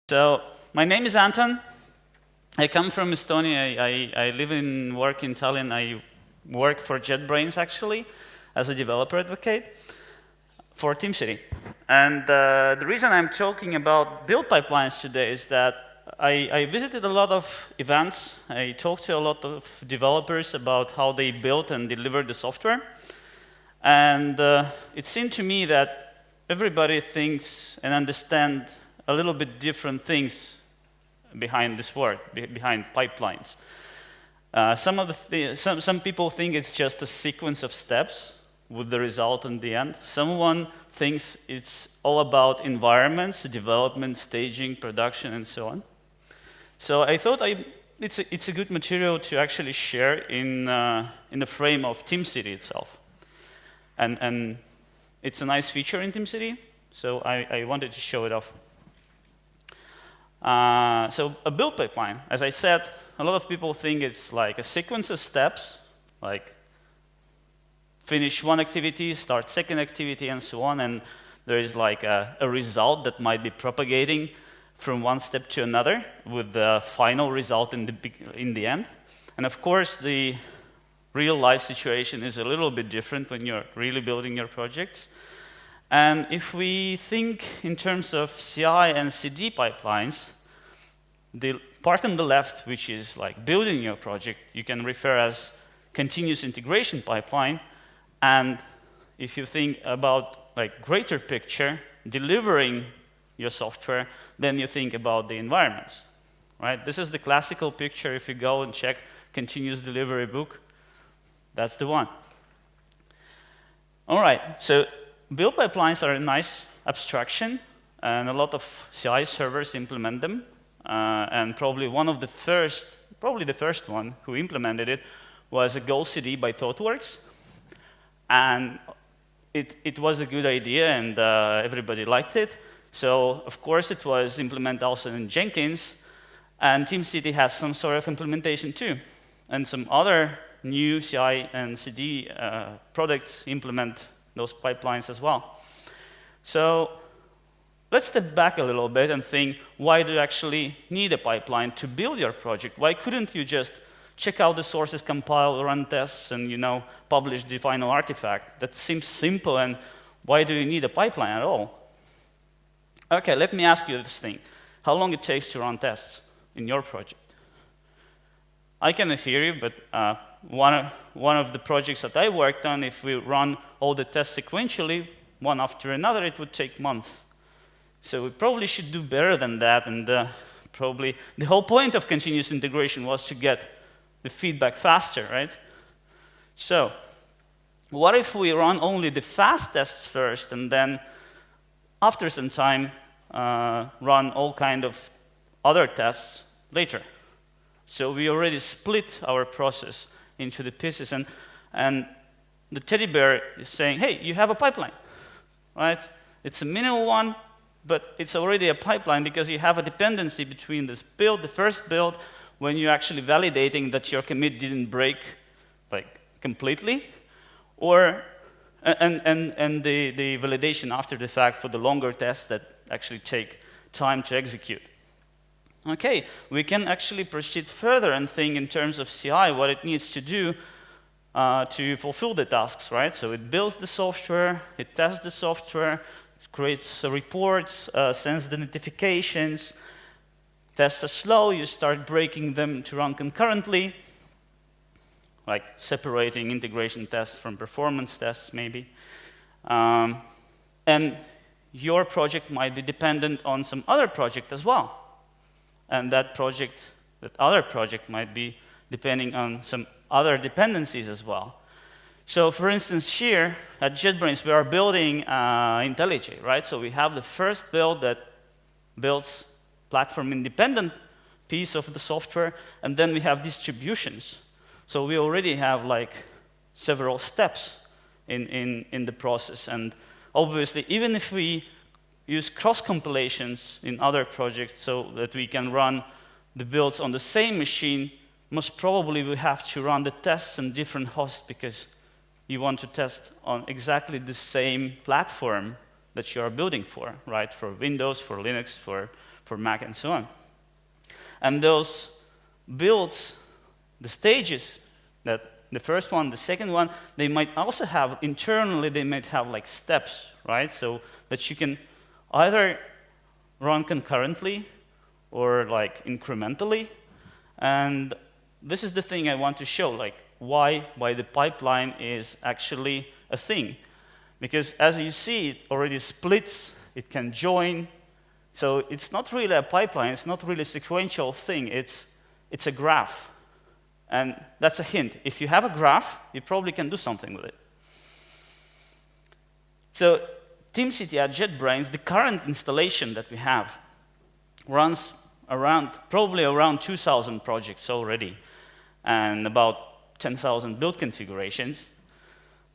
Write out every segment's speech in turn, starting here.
So my name is Anton. I come from Estonia. I live and work in Tallinn. I work for JetBrains actually as a developer advocate for TeamCity. And the reason I'm talking about build pipelines today is that I visited a lot of events. I talked to a lot of developers about how they build and deliver the software. And it seemed to me that everybody thinks and understands a little bit different things behind this word, behind pipelines. Some people think it's just a sequence of steps with the result in the end. Someone thinks it's all about environments, development, staging, production, and so on. So I thought it's a good material to actually share in the frame of TeamCity itself. And it's a nice feature in TeamCity, so I wanted to show it off. So a build pipeline, as I said, a lot of people think it's like a sequence of steps, like finish one activity, start second activity, and so on, and there is like a result that might be propagating from one step to another with the final result in the end. And of course, the real-life situation is a little bit different when you're really building your projects. And if we think in terms of CI and CD pipelines, the part on the left, which is like building your project, you can refer as continuous integration pipeline. And if you think about like greater picture, delivering your software, then you think about the environments, right? This is the classical picture. If you go and check continuous delivery book, that's the one. All right, so build pipelines are a nice abstraction, and a lot of CI servers implement them. And probably the first one who implemented it was a Go CD by ThoughtWorks. And it was a good idea, and everybody liked it. So, of course, it was implemented also in Jenkins, and TeamCity has some sort of implementation too. And some other new CI and CD products implement those pipelines as well. So let's step back a little bit and think, why do you actually need a pipeline to build your project? Why couldn't you just check out the sources, compile, run tests, and publish the final artifact? That seems simple, and why do you need a pipeline at all? Okay, let me ask you this thing. How long it takes to run tests in your project? I cannot hear you, but one of the projects that I worked on, if we run all the tests sequentially, one after another, it would take months. So we probably should do better than that, and probably the whole point of continuous integration was to get the feedback faster, right? So what if we run only the fast tests first, and then after some time run all kind of other tests later? So we already split our process into the pieces, and the teddy bear is saying, hey, you have a pipeline, right? It's a minimal one, but it's already a pipeline because you have a dependency between this build, the first build, when you're actually validating that your commit didn't break like completely, and the validation after the fact for the longer tests that actually take time to execute. Okay, we can actually proceed further and think in terms of CI, what it needs to do to fulfill the tasks, right? So it builds the software, it tests the software, creates reports, sends the notifications. Tests are slow, you start breaking them to run concurrently, like separating integration tests from performance tests, maybe. And your project might be dependent on some other project as well. And that other project might be depending on some other dependencies as well. So for instance, here at JetBrains, we are building IntelliJ, right? So we have the first build that builds platform-independent piece of the software, and then we have distributions. So we already have like several steps in the process. And obviously, even if we use cross-compilations in other projects so that we can run the builds on the same machine, most probably we have to run the tests on different hosts because you want to test on exactly the same platform that you are building for, right? For Windows, for Linux, for for Mac and so on. And those builds, the stages, that the first one, the second one, they might also have, internally, they might have like steps, right? So that you can either run concurrently or like incrementally. And this is the thing I want to show, like why the pipeline is actually a thing. Because as you see, it already splits, it can join. So it's not really a pipeline, it's not really a sequential thing, it's a graph. And that's a hint. If you have a graph, you probably can do something with it. So TeamCity at JetBrains, the current installation that we have, runs probably around 2,000 projects already, and about 10,000 build configurations.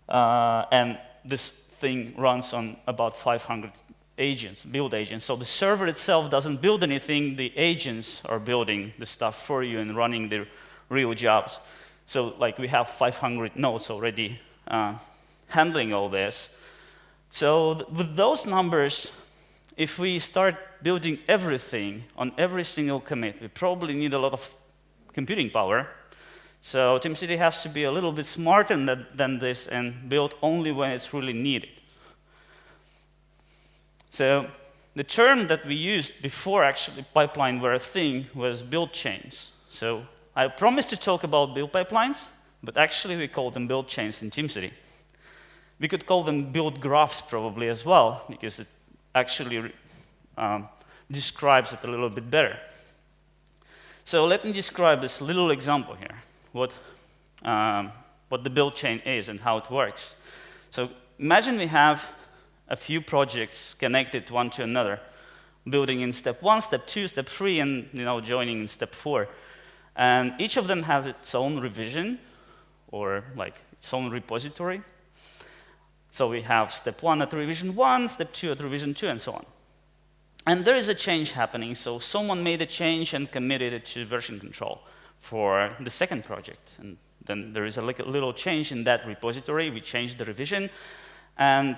And this thing runs on about 500 agents, build agents. So the server itself doesn't build anything, the agents are building the stuff for you and running the real jobs. So like we have 500 nodes already handling all this. So with those numbers, if we start building everything on every single commit, we probably need a lot of computing power. So TeamCity has to be a little bit smarter than this and build only when it's really needed. So the term that we used before actually pipeline were a thing was build chains. So I promised to talk about build pipelines, but actually we call them build chains in TeamCity. We could call them build graphs probably as well, because it actually describes it a little bit better. So let me describe this little example here, what the build chain is and how it works. So imagine we have a few projects connected one to another, building in step 1, step 2, step 3, and joining in step 4. And each of them has its own revision, or like its own repository. So we have step 1 at revision 1, step 2 at revision 2, and so on. And there is a change happening, so someone made a change and committed it to version control for the second project. And then there is a little change in that repository, we change the revision, and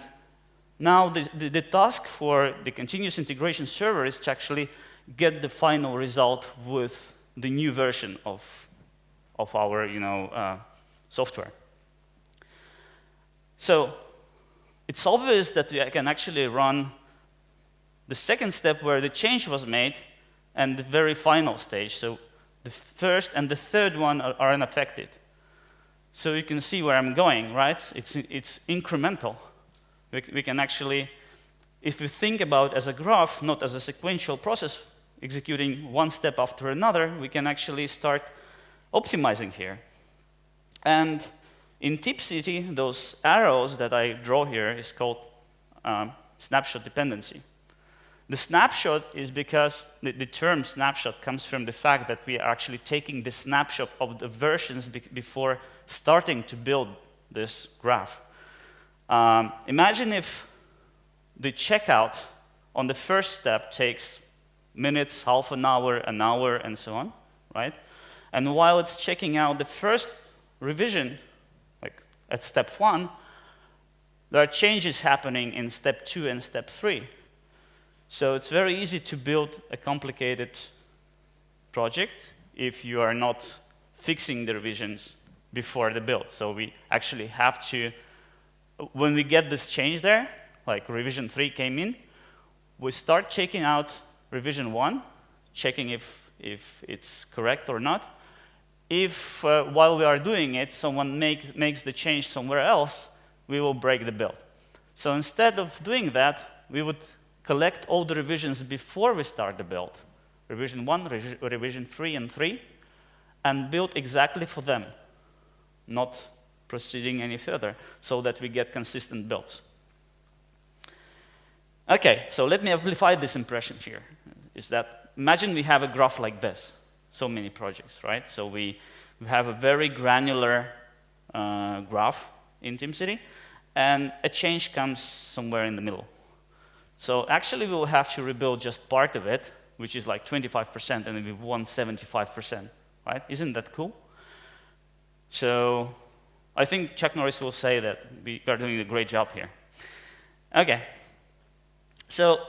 now the task for the continuous integration server is to actually get the final result with the new version of our software. So it's obvious that we can actually run the second step where the change was made and the very final stage. So the first and the third one are unaffected. So you can see where I'm going, right? It's incremental. We can actually, if we think about as a graph, not as a sequential process, executing one step after another, we can actually start optimizing here. And in TeamCity, those arrows that I draw here is called snapshot dependency. The snapshot is because the term snapshot comes from the fact that we are actually taking the snapshot of the versions before starting to build this graph. Imagine if the checkout on the first step takes minutes, half an hour, and so on, right? And while it's checking out the first revision, like at step 1, there are changes happening in step 2 and step 3. So it's very easy to build a complicated project if you are not fixing the revisions before the build. So we actually have to, when we get this change there, like revision 3 came in, we start checking out revision 1, checking if it's correct or not. If while we are doing it, someone makes the change somewhere else, we will break the build. So instead of doing that, we would collect all the revisions before we start the build, revision 1, revision 3, and 3, and build exactly for them, not proceeding any further, so that we get consistent builds. Okay, so let me amplify this impression here. Is that, imagine we have a graph like this, so many projects, right? So we have a very granular graph in TeamCity, and a change comes somewhere in the middle. So actually, we will have to rebuild just part of it, which is like 25%, and we want 75%, right? Isn't that cool? So I think Chuck Norris will say that we are doing a great job here. Okay. So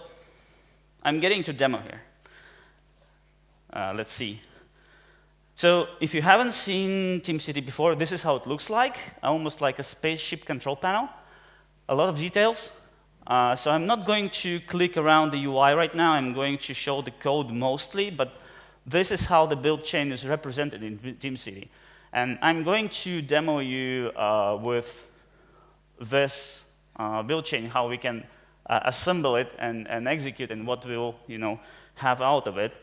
I'm getting to demo here. Let's see. So if you haven't seen TeamCity before, this is how it looks like, almost like a spaceship control panel. A lot of details. So I'm not going to click around the UI right now. I'm going to show the code mostly, but this is how the build chain is represented in TeamCity. And I'm going to demo you with this build chain, how we can assemble it and execute, and what we'll have out of it.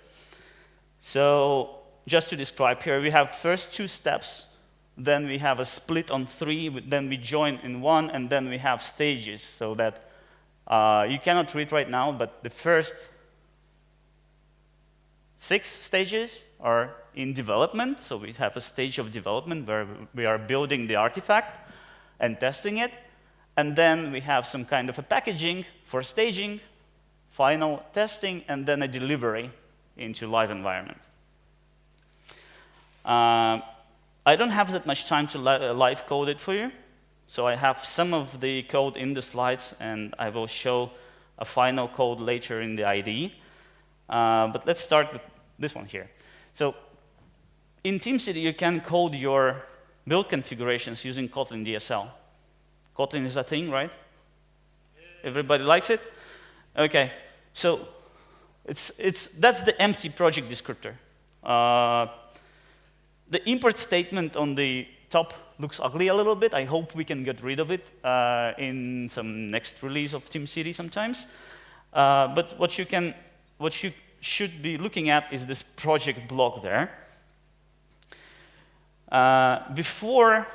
So just to describe here, we have first 2 steps, then we have a split on 3, then we join in 1, and then we have stages, so that you cannot read right now, but the first 6 stages are in development. So we have a stage of development where we are building the artifact and testing it. And then we have some kind of a packaging for staging, final testing, and then a delivery into live environment. I don't have that much time to live code it for you. So I have some of the code in the slides, and I will show a final code later in the IDE. But let's start with this one here. So in TeamCity, you can code your build configurations using Kotlin DSL. Kotlin is a thing, right? Everybody likes it? OK. So that's the empty project descriptor. The import statement on the top looks ugly a little bit. I hope we can get rid of it in some next release of TeamCity sometimes. But what you should be looking at is this project block there. Before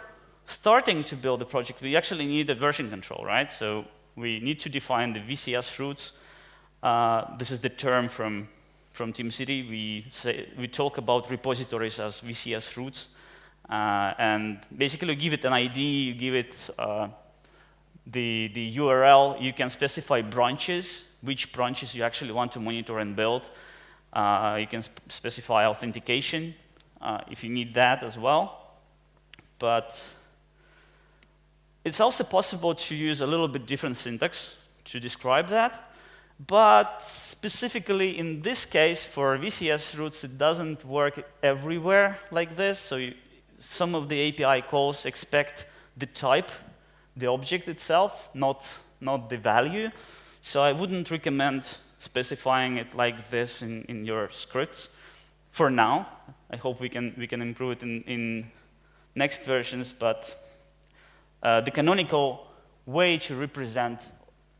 starting to build the project, we actually need a version control, right? So we need to define the VCS roots. This is the term from TeamCity. We talk about repositories as VCS roots. And basically, you give it an ID, you give it the URL. You can specify branches, which branches you actually want to monitor and build. You can specify authentication if you need that as well. But it's also possible to use a little bit different syntax to describe that. But specifically in this case, for VCS roots, it doesn't work everywhere like this. So some of the API calls expect the type, the object itself, not the value. So I wouldn't recommend specifying it like this in your scripts for now. I hope we can improve it in next versions. But the canonical way to represent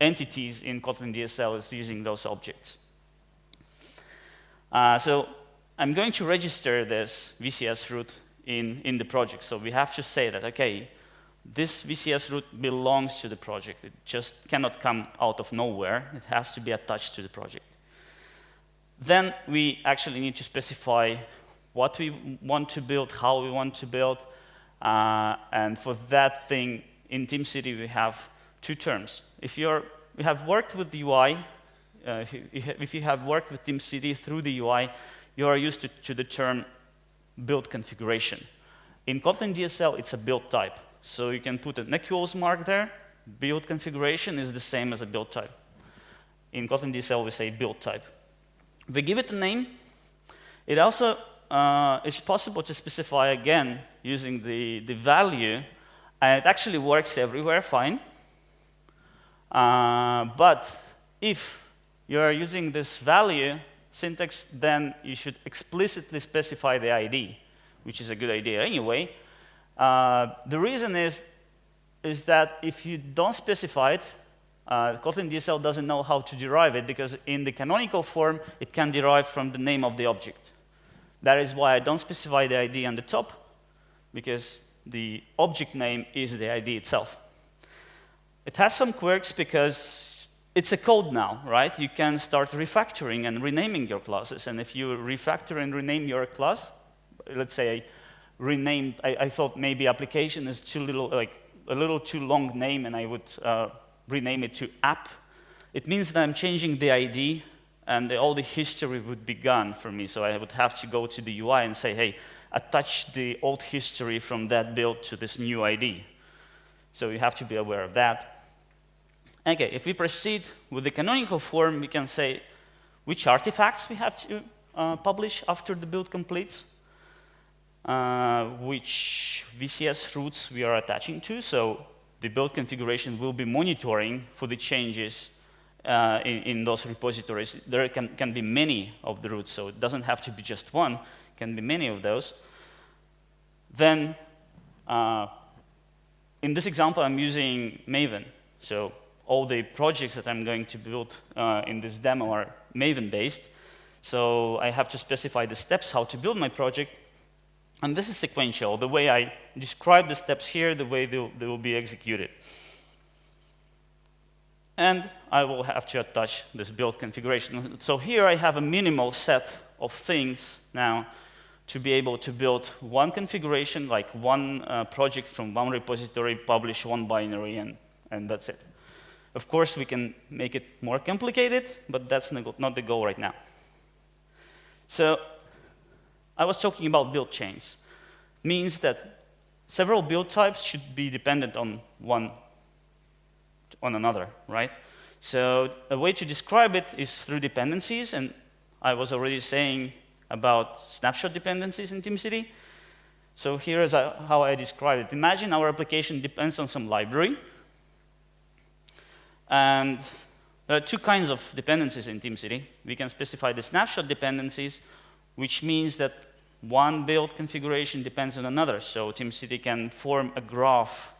entities in Kotlin DSL is using those objects. So I'm going to register this VCS root in the project. So we have to say that, OK, this VCS root belongs to the project. It just cannot come out of nowhere. It has to be attached to the project. Then we actually need to specify what we want to build, how we want to build. And for that thing, in TeamCity, we have 2 terms. If you have worked with the UI, if you have worked with TeamCity through the UI, you are used to the term build configuration. In Kotlin DSL, it's a build type. So you can put an equals mark there. Build configuration is the same as a build type. In Kotlin DSL, we say build type. We give it a name. It also is possible to specify again using the value. And it actually works everywhere fine. But if you're using this value syntax, then you should explicitly specify the ID, which is a good idea anyway. The reason is that if you don't specify it, Kotlin DSL doesn't know how to derive it, because in the canonical form, it can derive from the name of the object. That is why I don't specify the ID on the top, because the object name is the ID itself. It has some quirks because it's a code now, right? You can start refactoring and renaming your classes. And if you refactor and rename your class, let's say I thought maybe application is a little too long name, and I would rename it to app. It means that I'm changing the ID, and all the history would be gone for me. So I would have to go to the UI and say, hey, attach the old history from that build to this new ID. So you have to be aware of that. OK, if we proceed with the canonical form, we can say which artifacts we have to publish after the build completes, which VCS routes we are attaching to. So the build configuration will be monitoring for the changes in those repositories. There can be many of the routes, so it doesn't have to be just one. It can be many of those. Then, in this example, I'm using Maven. So all the projects that I'm going to build in this demo are Maven-based. So I have to specify the steps how to build my project. And this is sequential. The way I describe the steps here, the way they will be executed. And I will have to attach this build configuration. So here I have a minimal set of things now to be able to build one configuration, like one project from one repository, publish one binary, and that's it. Of course, we can make it more complicated, but that's not the goal right now. So I was talking about build chains. Means that several build types should be dependent on another, right? So a way to describe it is through dependencies, and I was already saying about snapshot dependencies in TeamCity. So here is how I describe it. Imagine our application depends on some library, and there are two kinds of dependencies in TeamCity. We can specify the snapshot dependencies, which means that one build configuration depends on another. So TeamCity can form a graph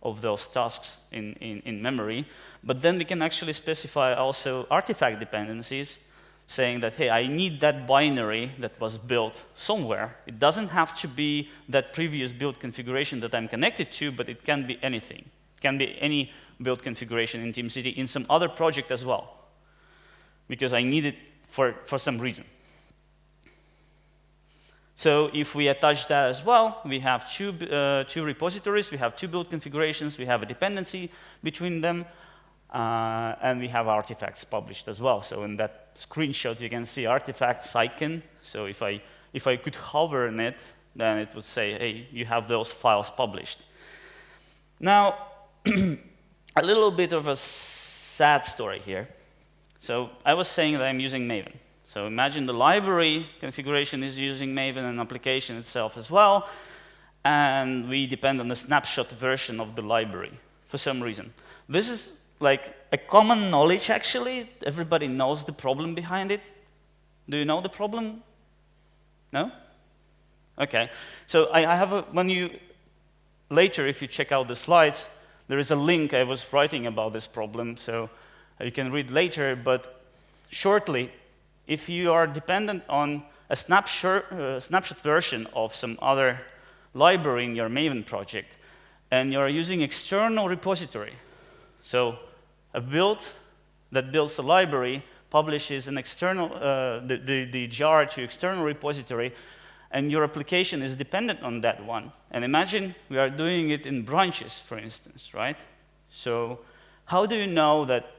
of those tasks in memory. But then we can actually specify also artifact dependencies, saying that, hey, I need that binary that was built somewhere. It doesn't have to be that previous build configuration that I'm connected to, but it can be anything. It can be any build configuration in TeamCity in some other project as well, because I need it for some reason. So if we attach that as well, we have two repositories, we have two build configurations, we have a dependency between them, and we have artifacts published as well. So in that screenshot, you can see artifacts icon. So if I could hover on it, then it would say, hey, you have those files published. Now, a little bit of a sad story here. So I was saying that I'm using Maven. So imagine the library configuration is using Maven and application itself as well, and we depend on the snapshot version of the library for some reason. This is like a common knowledge, actually. Everybody knows the problem behind it. Do you know the problem? No? Okay. So I have later, if you check out the slides, there is a link I was writing about this problem, so you can read later, but shortly, if you are dependent on a snapshot version of some other library in your Maven project, and you're using external repository, so a build that builds a library publishes an external, the jar to external repository, and your application is dependent on that one. And imagine we are doing it in branches, for instance, right? So how do you know that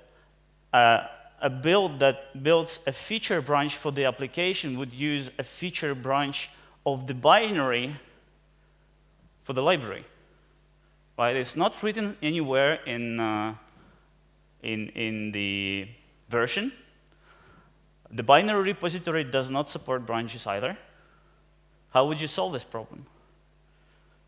a build that builds a feature branch for the application would use a feature branch of the binary for the library, right? It's not written anywhere in the version. The binary repository does not support branches either. How would you solve this problem?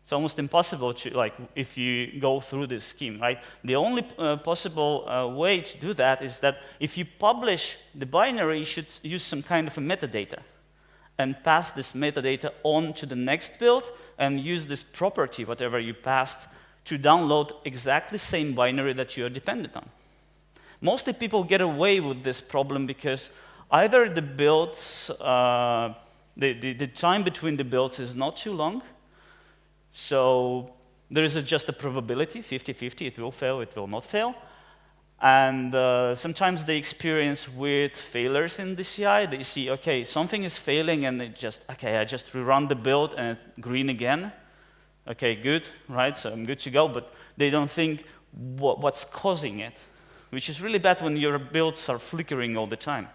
It's almost impossible to, like, if you go through this scheme, right? The only possible way to do that is that if you publish the binary, you should use some kind of a metadata and pass this metadata on to the next build and use this property, whatever you passed, to download exactly the same binary that you are dependent on. Mostly people get away with this problem because either the builds, the time between the builds is not too long, so there is just a probability, 50-50, it will fail, it will not fail. And sometimes they experience weird failures in the CI. They see, okay, something is failing, and they just, okay, I just rerun the build and green again. Okay, good, right, so I'm good to go, but they don't think what's causing it, which is really bad when your builds are flickering all the time.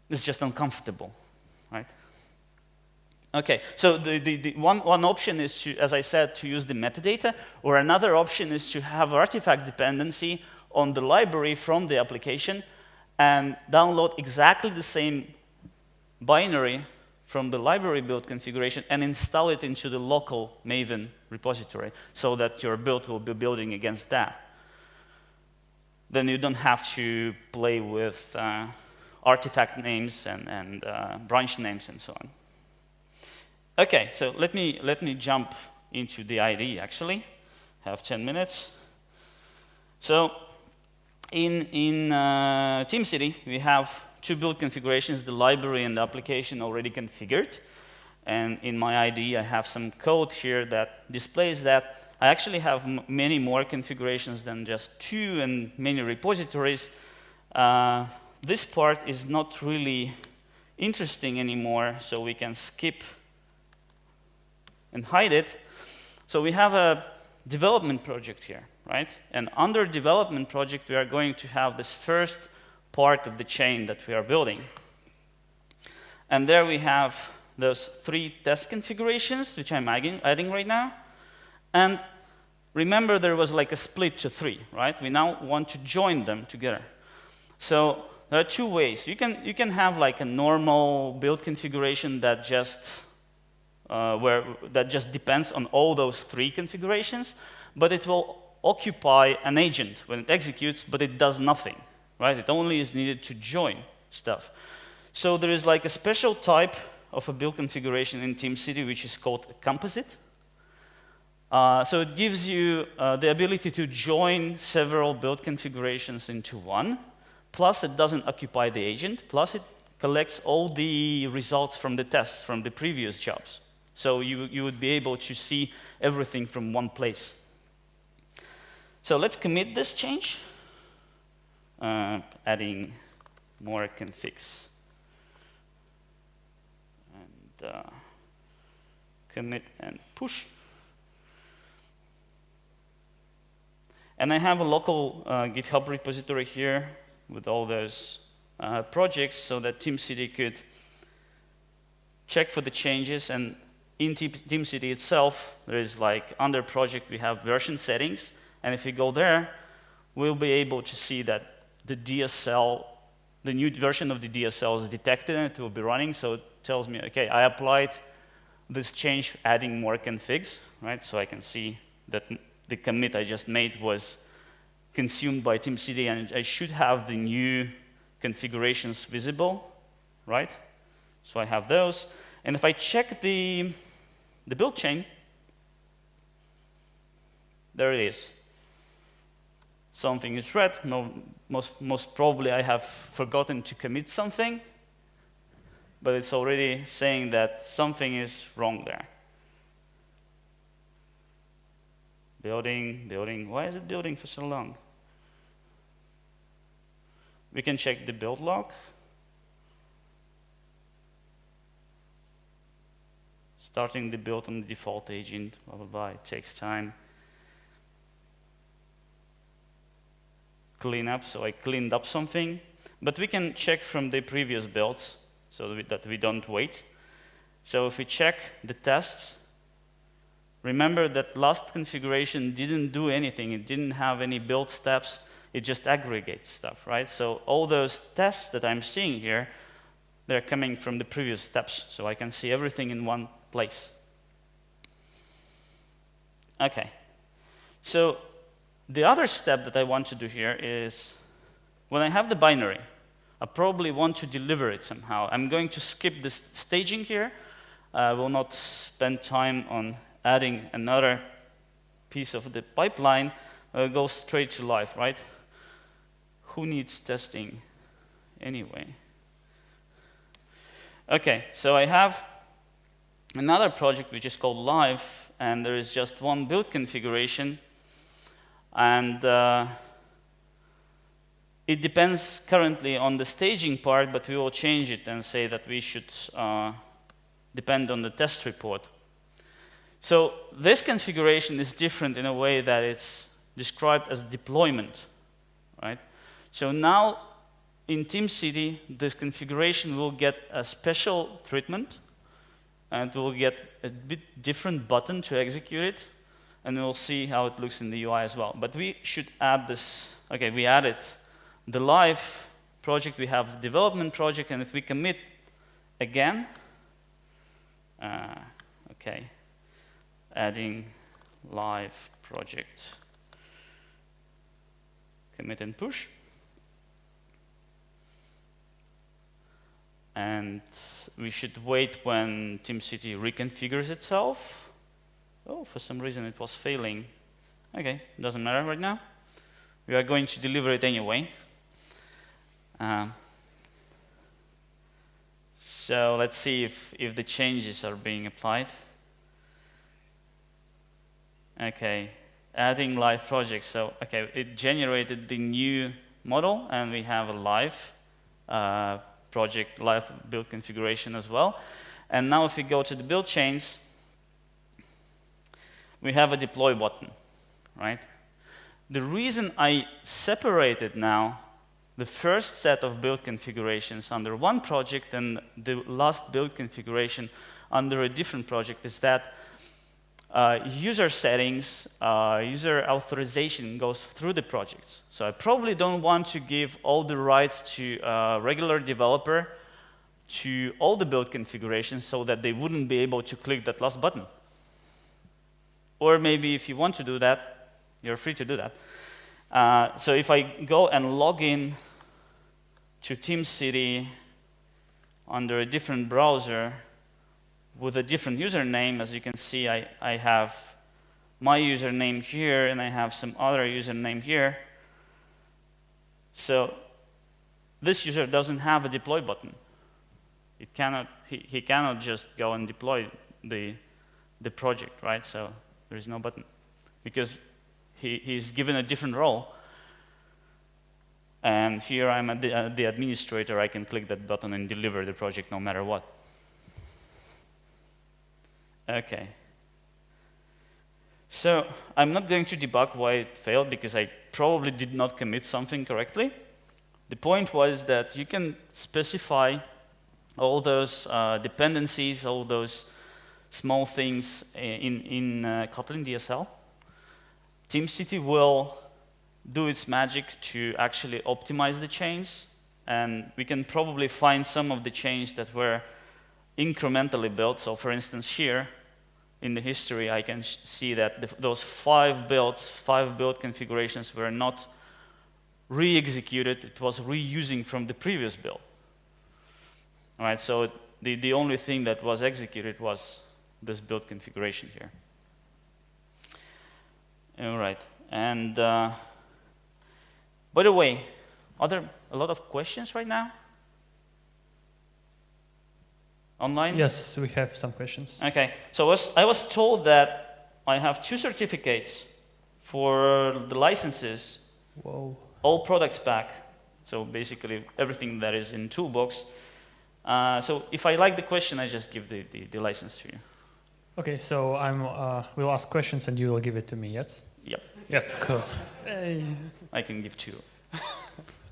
It's just uncomfortable, right? Okay, so the one option is to, as I said, to use the metadata, or another option is to have artifact dependency on the library from the application and download exactly the same binary from the library build configuration and install it into the local Maven repository so that your build will be building against that. Then you don't have to play with artifact names and branch names and so on. Okay, so let me jump into the IDE actually. I have 10 minutes. So in TeamCity, we have two build configurations, the library and the application already configured. And in my IDE, I have some code here that displays that. I actually have many more configurations than just two and many repositories. This part is not really interesting anymore, so we can skip and hide it. So we have a development project here, right? And under development project, we are going to have this first part of the chain that we are building. And there we have those three test configurations, which I'm adding right now. And remember, there was like a split to three, right? We now want to join them together. So there are two ways. You can have like a normal build configuration that just depends on all those three configurations, but it will occupy an agent when it executes, but it does nothing, right? It only is needed to join stuff. So there is like a special type of a build configuration in TeamCity, which is called a composite. So it gives you the ability to join several build configurations into one, plus it doesn't occupy the agent, plus it collects all the results from the tests from the previous jobs. So you would be able to see everything from one place. So let's commit this change, adding more configs. And commit and push. And I have a local GitHub repository here with all those projects so that TeamCity could check for the changes. And in TeamCity itself, there is like under project, we have version settings. And if we go there, we'll be able to see that the DSL, the new version of the DSL is detected and it will be running. So it tells me, okay, I applied this change, adding more configs, right? So I can see that the commit I just made was consumed by TeamCity, and I should have the new configurations visible, right? So I have those. And if I check the build chain, there it is. Something is red. No, most probably I have forgotten to commit something, but it's already saying that something is wrong there. Building. Why is it building for so long? We can check the build log. Starting the build on the default agent, blah, blah, blah. It takes time. Clean up, so I cleaned up something. But we can check from the previous builds so that we don't wait. So if we check the tests, remember that last configuration didn't do anything. It didn't have any build steps. It just aggregates stuff, right? So all those tests that I'm seeing here, they're coming from the previous steps. So I can see everything in one place. Okay. So the other step that I want to do here is when I have the binary, I probably want to deliver it somehow. I'm going to skip this staging here. I will not spend time on adding another piece of the pipeline. Go straight to live, right? Who needs testing anyway? Okay, so I have another project which is called live, and there is just one build configuration. And it depends currently on the staging part, but we will change it and say that we should depend on the test report. So this configuration is different in a way that it's described as deployment, right? So now in TeamCity, this configuration will get a special treatment, and we'll get a bit different button to execute it, and we'll see how it looks in the UI as well. But we should add this. Okay, we added the live project, we have the development project, and if we commit again. Okay, adding live project, commit and push. And we should wait when TeamCity reconfigures itself. Oh, for some reason it was failing. Okay, doesn't matter right now. We are going to deliver it anyway. So let's see if the changes are being applied. Okay, adding live projects. So, okay, it generated the new model, and we have a live project, live build configuration as well. And now if we go to the build chains, we have a deploy button, right? The reason I separated now the first set of build configurations under one project and the last build configuration under a different project is that user settings, user authorization goes through the projects. So I probably don't want to give all the rights to a regular developer to all the build configurations so that they wouldn't be able to click that last button. Or maybe if you want to do that, you're free to do that. So if I go and log in to TeamCity under a different browser with a different username, as you can see, I have my username here, and I have some other username here. So this user doesn't have a deploy button. It cannot, he cannot just go and deploy the project, right? So there is no button because he's given a different role. And here I'm the administrator. I can click that button and deliver the project no matter what. Okay. So I'm not going to debug why it failed because I probably did not commit something correctly. The point was that you can specify all those dependencies, all those small things in Kotlin DSL. TeamCity will do its magic to actually optimize the chains, and we can probably find some of the chains that were incrementally built. So for instance here, in the history, I can see that those 5 build configurations were not re-executed, it was reusing from the previous build. All right, so the only thing that was executed was this build configuration here. All right, and by the way, are there a lot of questions right now? Online? Yes, we have some questions. Okay, so I was told that I have 2 certificates for the licenses. Whoa. All products back, so basically everything that is in Toolbox. So if I like the question, I just give the license to you. Okay, so we'll ask questions and you will give it to me, yes? Yep. Yep, cool. Hey. I can give 2.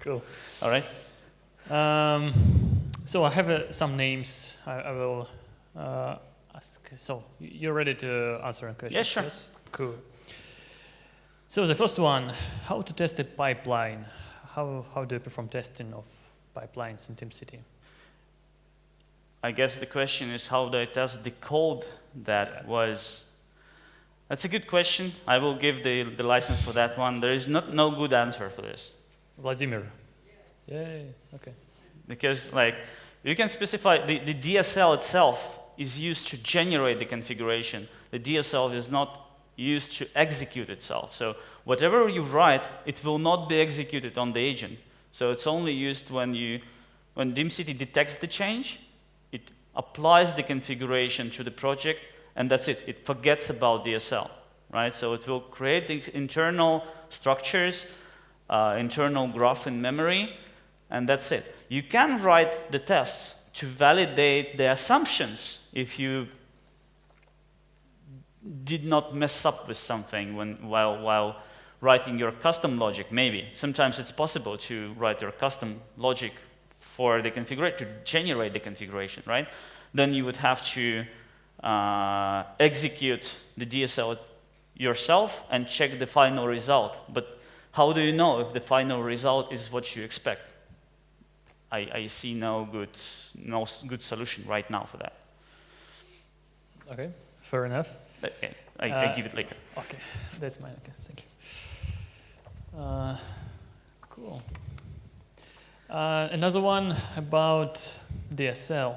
Cool. All right. So I have some names. I will ask. So you're ready to answer a question? Yeah, sure. Yes? Cool. So the first one, how to test a pipeline? How do you perform testing of pipelines in TeamCity? I guess the question is how do I test the code that was... That's a good question. I will give the license for that one. There is no good answer for this. Vladimir. Yay, okay. Because like you can specify the DSL itself is used to generate the configuration. The DSL is not used to execute itself. So whatever you write, it will not be executed on the agent. So it's only used when TeamCity detects the change, it applies the configuration to the project, and that's it. It forgets about DSL, right? So it will create the internal structures, internal graph in memory, and that's it. You can write the tests to validate the assumptions if you did not mess up with something while writing your custom logic, maybe. Sometimes it's possible to write your custom logic for the configuration, to generate the configuration, right? Then you would have to execute the DSL yourself and check the final result. But how do you know if the final result is what you expect? I see no good solution right now for that. Okay, fair enough. Okay, I give it later. Okay, that's mine. Okay, thank you. Cool. Another one about DSL.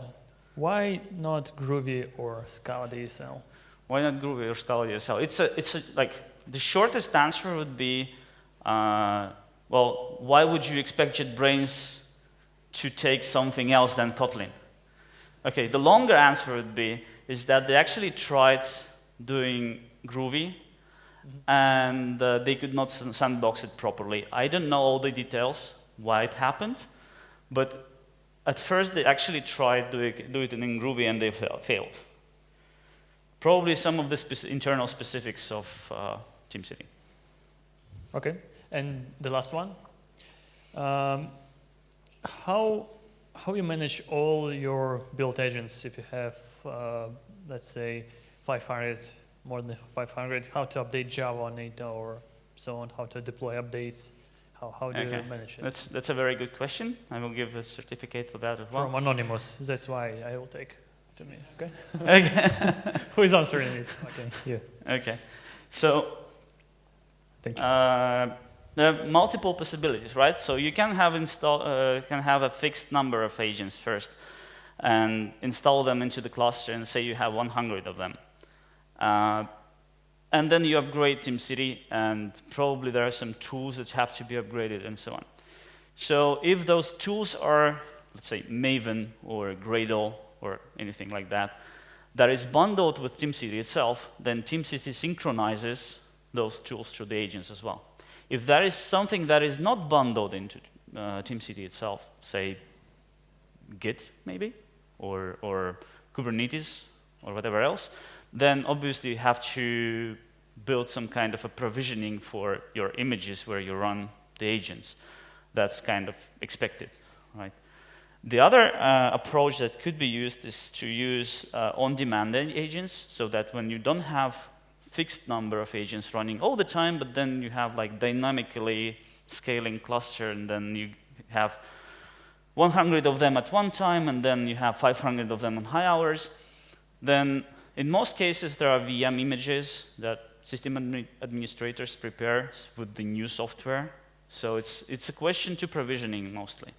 Why not Groovy or Scala DSL? Why not Groovy or Scala DSL? Like the shortest answer would be, well, why would you expect JetBrains to take something else than Kotlin? Okay, the longer answer would be is that they actually tried doing Groovy, and they could not sandbox it properly. I don't know all the details why it happened, but at first they actually tried to do it in Groovy and they failed. Probably some of the internal specifics of TeamCity. Okay, and the last one. How you manage all your build agents if you have, let's say, 500, more than 500, how to update Java on it or so on, how to deploy updates, how do you manage it? That's a very good question. I will give a certificate for that as well. From Anonymous, that's why I will take to me, okay? Okay. Who is answering this? Okay, you. Okay, so Thank you. there are multiple possibilities, right? So you can have a fixed number of agents first and install them into the cluster and say you have 100 of them. And then you upgrade TeamCity, and probably there are some tools that have to be upgraded and so on. So if those tools are, let's say, Maven or Gradle or anything like that, that is bundled with TeamCity itself, then TeamCity synchronizes those tools to the agents as well. If there is something that is not bundled into TeamCity itself, say Git maybe, or Kubernetes or whatever else, then obviously you have to build some kind of a provisioning for your images where you run the agents. That's kind of expected, right? The other approach that could be used is to use on-demand agents, so that when you don't have fixed number of agents running all the time, but then you have like dynamically scaling cluster, and then you have 100 of them at one time, and then you have 500 of them on high hours, then in most cases there are VM images that system administrators prepare with the new software. So it's a question to provisioning mostly.